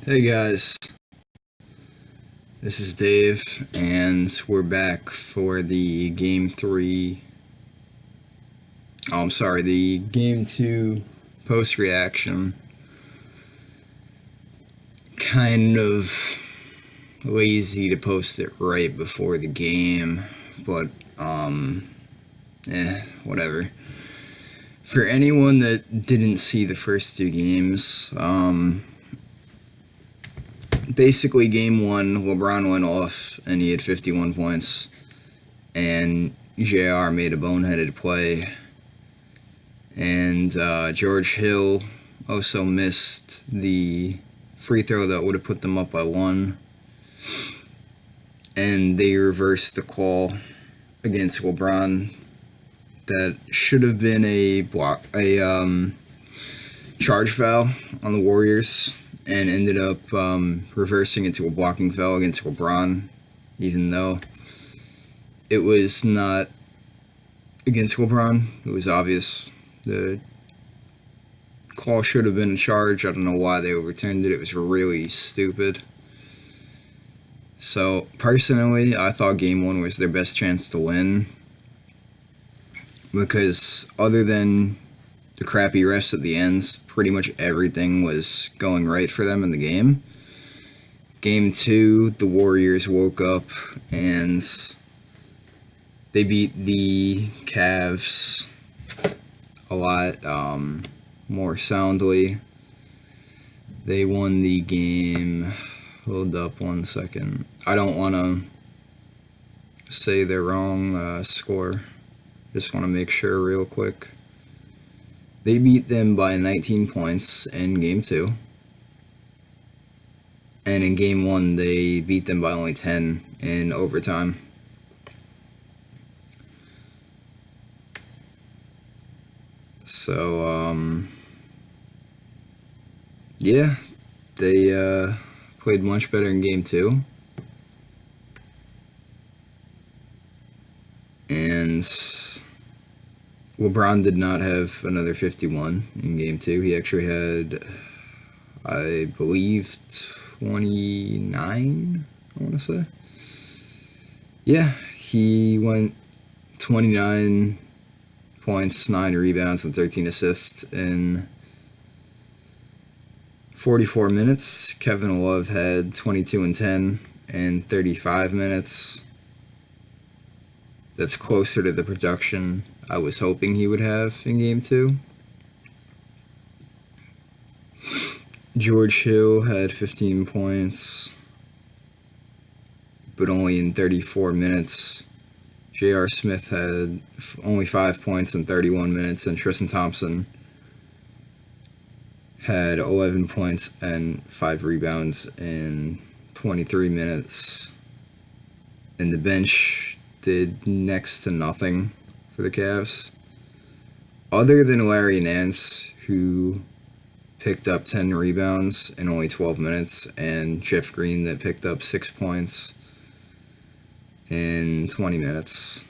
Hey guys, this is Dave, and we're back for the Game 3. Oh, I'm sorry, the Game 2 post reaction. Kind of lazy to post it right before the game, but, whatever. For anyone that didn't see the first two games, basically, game one, LeBron went off and he had 51 points, and JR made a boneheaded play, and George Hill also missed the free throw that would have put them up by one, and they reversed the call against LeBron that should have been a charge foul on the Warriors, and ended up reversing into a blocking foul against LeBron, even though it was not against LeBron. It was obvious. The call should have been a charge. I don't know why they overturned it. It was really stupid. So, personally, I thought Game 1 was their best chance to win, because other than the crappy refs at the end, pretty much everything was going right for them in the game. Game 2, the Warriors woke up and they beat the Cavs a lot more soundly. They won the game. Hold up one second. I don't want to say the wrong score. Just want to make sure real quick. They beat them by 19 points in Game 2. And in Game 1, they beat them by only 10 in overtime. So, yeah, they played much better in Game 2. And LeBron did not have another 51 in Game 2. He actually had, I believe, 29, I want to say. Yeah, he went 29 points, 9 rebounds, and 13 assists in 44 minutes. Kevin Love had 22 and 10 in 35 minutes. That's closer to the production I was hoping he would have in Game 2. George Hill had 15 points, but only in 34 minutes. J.R. Smith had only 5 points in 31 minutes, and Tristan Thompson had 11 points and 5 rebounds in 23 minutes. And the bench did next to nothing for the Cavs, other than Larry Nance, who picked up 10 rebounds in only 12 minutes, and Jeff Green that picked up 6 points in 20 minutes.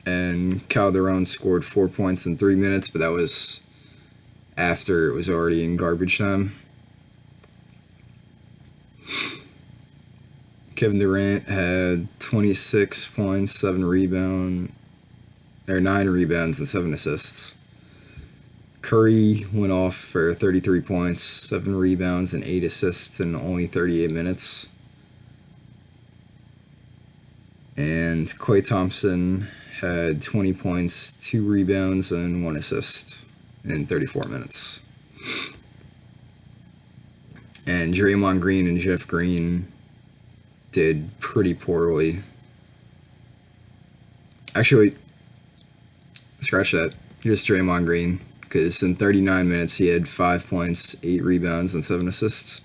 And Calderon scored 4 points in 3 minutes, but that was after it was already in garbage time. Kevin Durant had 26 points, 9 rebounds, and 7 assists. Curry went off for 33 points, 7 rebounds, and 8 assists in only 38 minutes. And Klay Thompson had 20 points, 2 rebounds, and 1 assist in 34 minutes. And Draymond Green and Jeff Green did pretty poorly. Actually, scratch that. Just Draymond Green, because in 39 minutes he had 5 points, 8 rebounds, and 7 assists.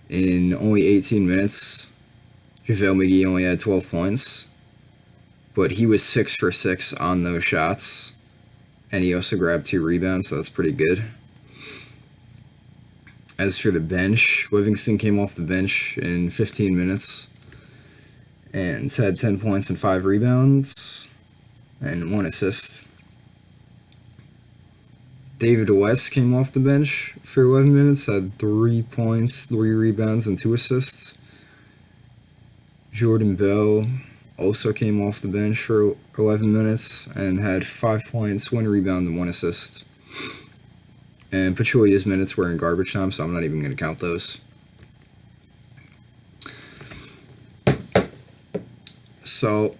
In only 18 minutes, JaVale McGee only had 12 points, but he was 6 for 6 on those shots, and he also grabbed 2 rebounds, so that's pretty good. As for the bench, Livingston came off the bench in 15 minutes and had 10 points and 5 rebounds and 1 assist. David West came off the bench for 11 minutes, had 3 points, 3 rebounds, and 2 assists. Jordan Bell also came off the bench for 11 minutes and had 5 points, 1 rebound, and 1 assist. And Pachulia's minutes were in garbage time, so I'm not even going to count those. So,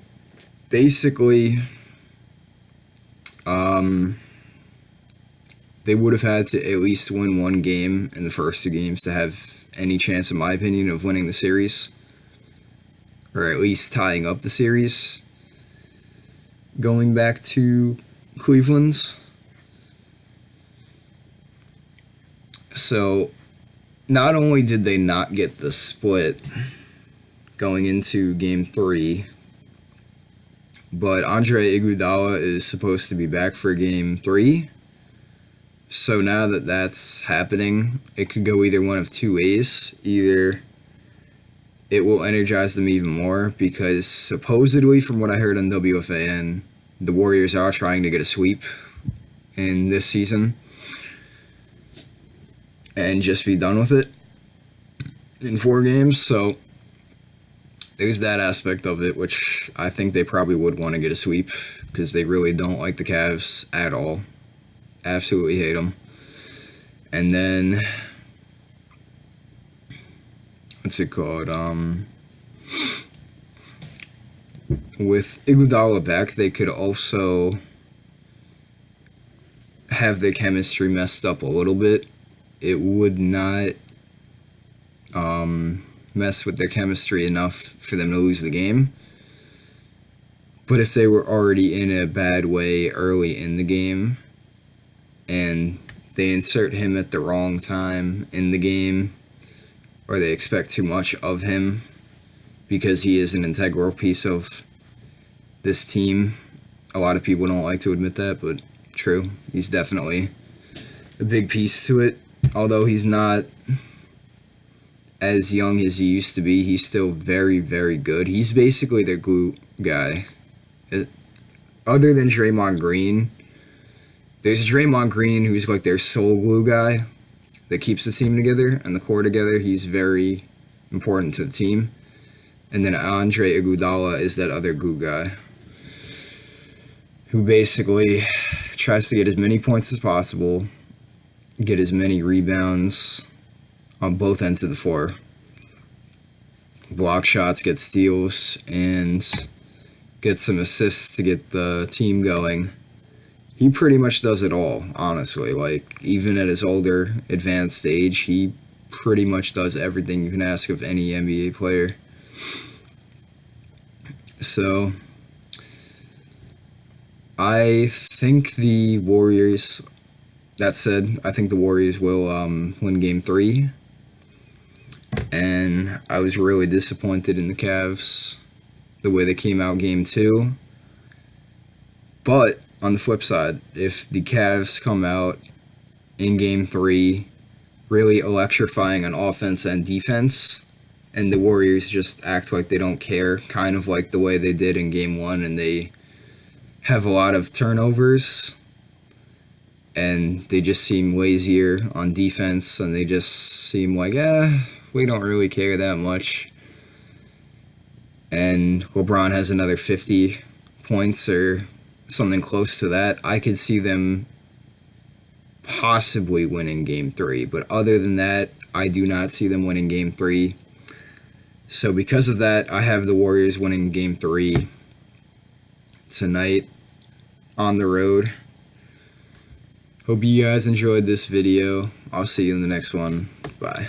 basically, they would have had to at least win 1 game in the first 2 games to have any chance, in my opinion, of winning the series. Or at least tying up the series. Going back to Cleveland. So, not only did they not get the split going into Game 3, but Andre Iguodala is supposed to be back for Game 3. So now that that's happening, it could go either one of 2 ways. Either it will energize them even more, because supposedly, from what I heard on WFAN, the Warriors are trying to get a sweep in this season and just be done with it in 4 games. So there's that aspect of it, which I think they probably would want to get a sweep, because they really don't like the Cavs at all. Absolutely hate them. And then, what's it called? With Iguodala back, they could also have their chemistry messed up a little bit. It would not mess with their chemistry enough for them to lose the game. But if they were already in a bad way early in the game, and they insert him at the wrong time in the game, or they expect too much of him because he is an integral piece of this team. A lot of people don't like to admit that, but true. He's definitely a big piece to it. Although he's not as young as he used to be, he's still very, very good. He's basically their glue guy. Other than Draymond Green, there's Draymond Green, who's like their sole glue guy that keeps the team together and the core together. He's very important to the team. And then Andre Iguodala is that other glue guy who basically tries to get as many points as possible, get as many rebounds on both ends of the floor, block shots, get steals, and get some assists to get the team going. He pretty much does it all, honestly. Like, even at his older, advanced age, he pretty much does everything you can ask of any NBA player. So, I think the Warriors, that said, I think the Warriors will win Game 3. And I was really disappointed in the Cavs, the way they came out Game 2. But on the flip side, if the Cavs come out in Game 3 really electrifying on offense and defense, and the Warriors just act like they don't care, kind of like the way they did in Game 1, and they have a lot of turnovers, and they just seem lazier on defense, and they just seem like, we don't really care that much. And LeBron has another 50 points or something close to that. I could see them possibly winning Game 3. But other than that, I do not see them winning Game 3. So because of that, I have the Warriors winning Game 3 tonight on the road. Hope you guys enjoyed this video. I'll see you in the next one. Bye.